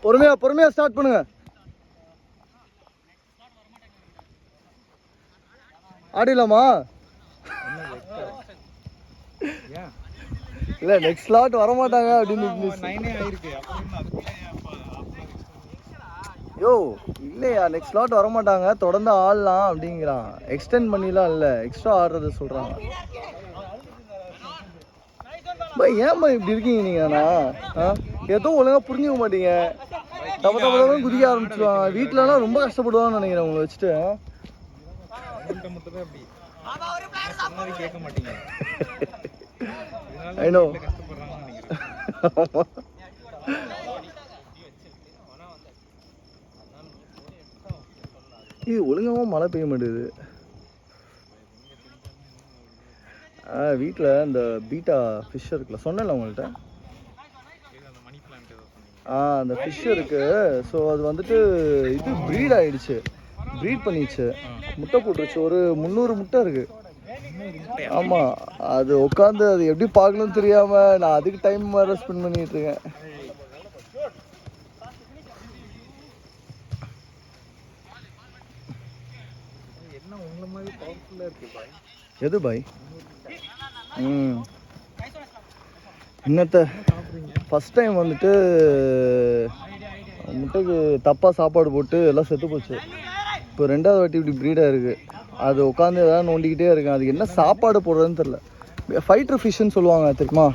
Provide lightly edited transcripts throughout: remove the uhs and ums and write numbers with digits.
பொறுமையா ஸ்டார்ட் பண்ணுங்க. ஆடிடலாமா? இல்ல நெக்ஸ்ட் ஸ்லாட் வர மாட்டாங்க அப்படின்னு. யோ இல்லையா, நெக்ஸ்ட் ஸ்லாட் வர மாட்டாங்க, தொடர்ந்து ஆடலாம் அப்படிங்கிறான். எக்ஸ்டெண்ட் பண்ணிலாம் இல்லை, எக்ஸ்ட்ரா ஆடுறது சொல்றாங்க. பை ஏன் பை இப்படி இருக்கீங்க நீங்கண்ணா? எதுவும் ஒழுங்கா புரிஞ்சுக்க மாட்டீங்க. தப்பு குதிக்க ஆரம்பிச்சிருவாங்க. வீட்டுலலாம் ரொம்ப கஷ்டப்படுவான்னு நினைக்கிறேன் உங்களை வச்சுட்டு. இது ஒழுங்காம மழை பெய்ய மாட்டேங்குது. வீட்டில் இந்த பீட்டா ஃபிஷ் இருக்குல்ல, சொன்னேன்ல உங்கள்கிட்ட. அந்த ஃபிஷ் இருக்கு. ஸோ அது வந்துட்டு இது ப்ரீட் ஆயிடுச்சு, ப்ரீட் பண்ணிடுச்சு, முட்டை போட்டுருச்சு. ஒரு 300 முட்டை இருக்கு. ஆமாம், அது உட்காந்து அது எப்படி பார்க்கணும்னு தெரியாமல் நான் அதுக்கு டைம் வேறு ஸ்பெண்ட் பண்ணிட்டு இருக்கேன். எது பாய்? இன்னத்தை ஃபஸ்ட் டைம் வந்துட்டு முட்டைக்கு தப்பாக சாப்பாடு போட்டு எல்லாம் செத்து போச்சு. இப்போ 2வது வாட்டி இப்படி ப்ரீடாக இருக்குது. அது உட்காந்து எதாவது நோண்டிக்கிட்டே இருக்கேன். அதுக்கு என்ன சாப்பாடு போடுறதுன்னு தெரில. ஃபைட்டர் ஃபிஷ்ஷுன்னு சொல்லுவாங்க தெரியுமா?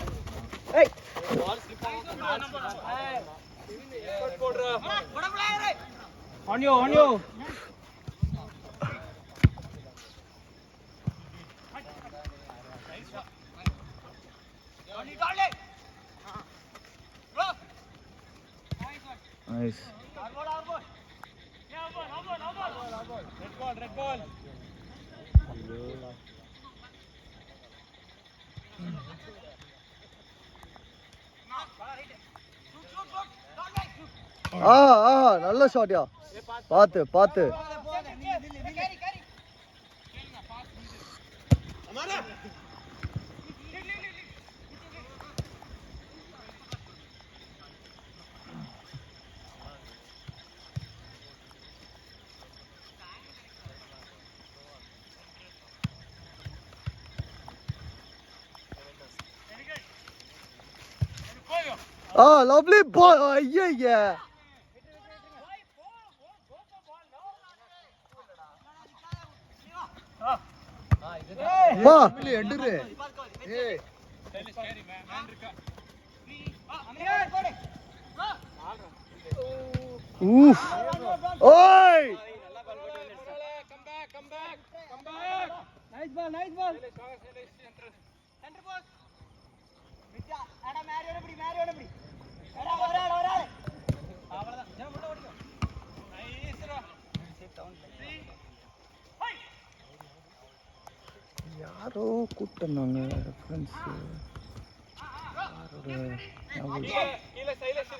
Nice. Red ball. நல்ல ஷாட்யா. பார்த்து lovely ball. Yeah. வா எடுரு. ஏய் ஊஃப். ஓய் come back. Nice ball. Center post. விட்டா அட மேரியோட பிடி. அட வராடா. அவ்வளவுதான். ஜெய முட்ட ஓடிக்கோ. நைஸ் ரா. Safe down. யாரோ கூட்டனாங்க ஃப்ரெண்ட்ஸ். கீழ சைலன்ஸ்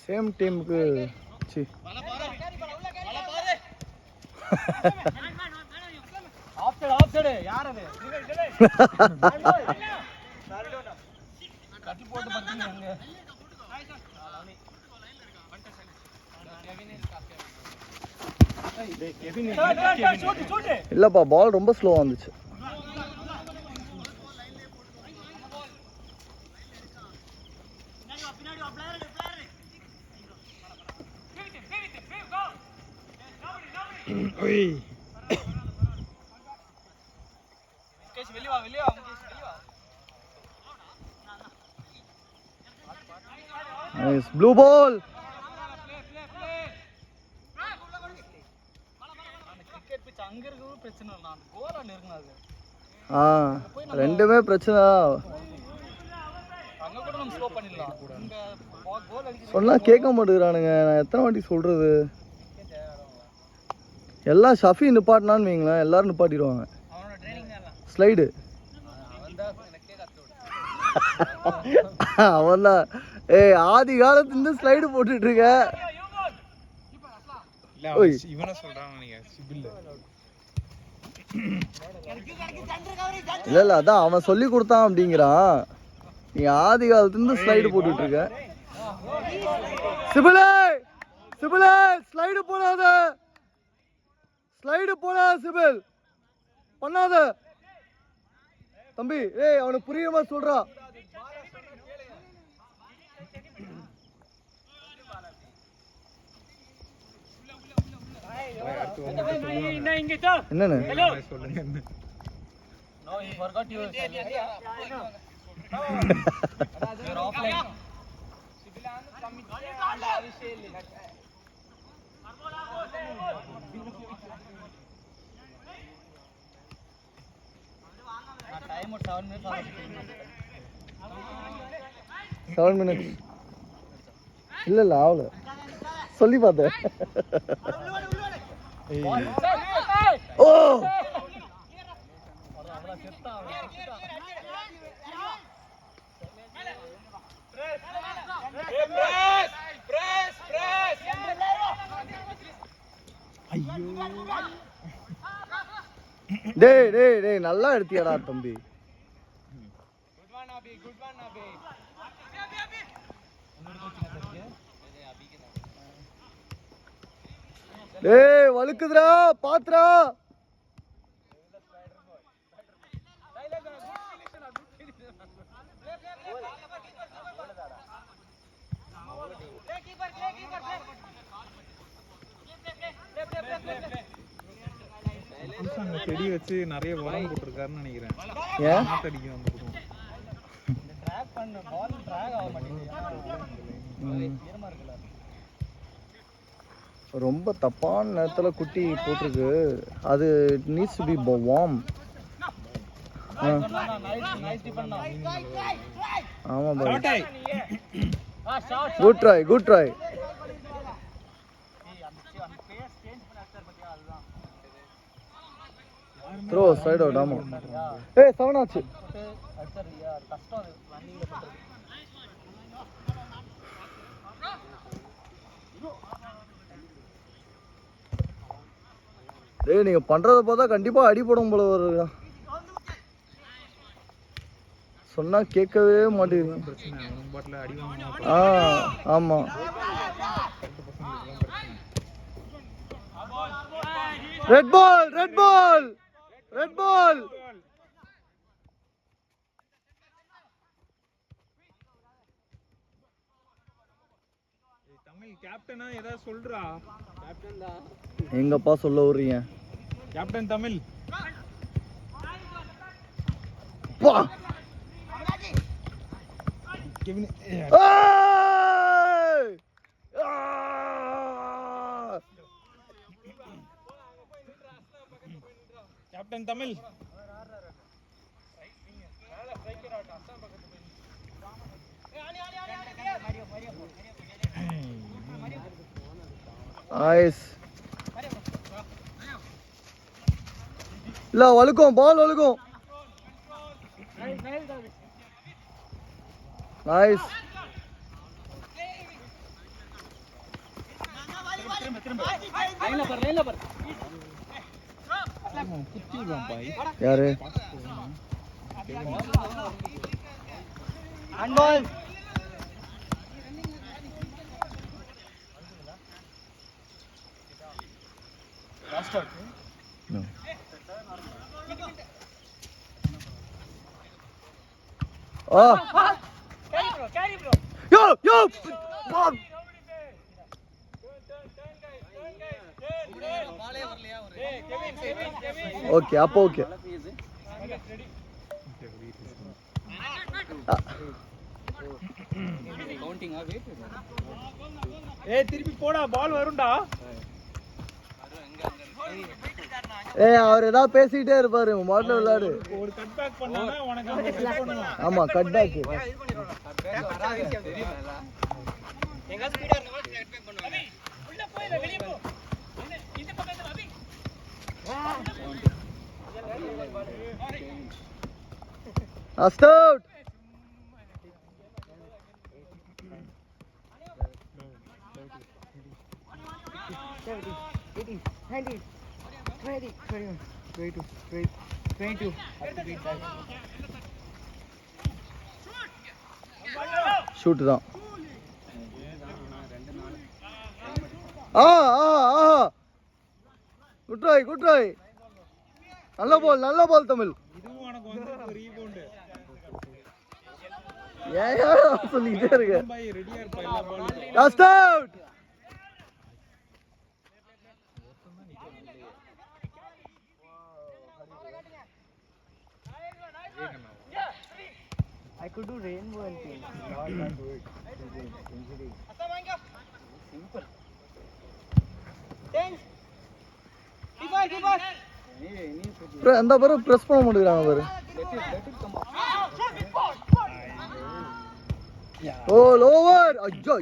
சேம் டீமுக்கு சி ஆஃப் சைடு யார் அது? கட்டி போட்டு பண்றீங்க அங்க. இல்லப்பா, பால் ரொம்ப ஸ்லோவா வந்துச்சு. Nice blue ball. ரெண்டுமே பிரச்சனை. சொன்னா கேட்க மாட்டேங்கிறானுங்க. நான் எத்தனை வாட்டி சொல்றது? எல்லாம் ஷஃபி நிப்பாட்டினான்னு வைங்களேன், எல்லாரும் நிப்பாட்டிடுவாங்க. ஸ்லைடு அவன் தான். ஆதி காலத்துல இருந்து ஸ்லைடு போட்டுட்டு இருக்க. இல்ல அதான் அவன் சொல்லி கொடுத்தான் அப்படிங்கிறான். நீ ஆதி காலத்துலேருந்து ஸ்லைடு போட்டுட்டு இருக்க. சிபிலே சிபிலே ஸ்லைடு போடாத, ஸ்லைடு போடாத சிபில் பண்ணாத தம்பி. ஏய் அவனுக்கு புரியுற மாதிரி சொல்றா. என்னன்னு இல்ல ஆகல சொல்லி பார்த்தேன். ஓ டேய் டேய் டேய் நல்லா எடுத்தியாடா தம்பி. டேய் வழுக்குதுடா பாத்துடா. செடி வச்சு நிறைய உரம் போட்டிருக்காருன்னு நினைக்கிறேன். ரொம்ப தப்பான நேரத்துல குட்டி போட்டிருக்கு. அது நீட்ஸ் டு பி வார்ம். ஆமா பாய். Good try good try. Throw side out. ஆமா ஏய் 7 ஆச்சு. டேய் நீங்க பண்றத பார்த்தா கண்டிப்பா அடி போடும் போல வருடா. சொன்னா கேட்கவே மாட்டேங்குது. ஆமா red ball red ball red ball. Tamil கேப்டனா ஏதாவது சொல்றா. கேப்டன் தான் எங்கப்பா சொல்ல வர்றீங்க. கேப்டன் தமிழ் பா. Captain Tamil nice. இல்ல வழுக்கும் பால் வழுக்கும். நைஸ். யாரு ஹேண்ட்பால். Yo, yo! Okay, அப்போ ஓகே. ஏய் திருப்பி போடா, பால் வரும்டா. ஏய் அவர் ஏதாவது பேசிட்டே இருப்பாரு, மாடல விளையாடு. ஒரு கட் பேக் பண்ணானே உனக்கு அங்க செட் பண்ணுவான். ஆமா கட் பேக். எங்க ஸ்பீடா இருந்தவங்க கட் பேக் பண்ணுவாங்க. உள்ள போய் வெளிய போ. இந்த பக்கத்துல அபி. Last out. ஷூட்டு தான். ஆ ஆ ஆ குட் ட்ரை குட் ட்ரை. நல்ல பால் தமிழ். இதுவும் உனக்கு வந்து ரீபவுண்ட். ஏன் சொல்லிக்கிட்டே இருக்க. பாய் ரெடியா இருப்பா எல்லா பாலும். Last out. I could do rainbow and things. Now I can't do it. Injury. Simple. அந்த பாரு பிரஸ் பண்ண மாட்டேங்கிறாங்க பாரு. ஓ லோவர். ஐயோ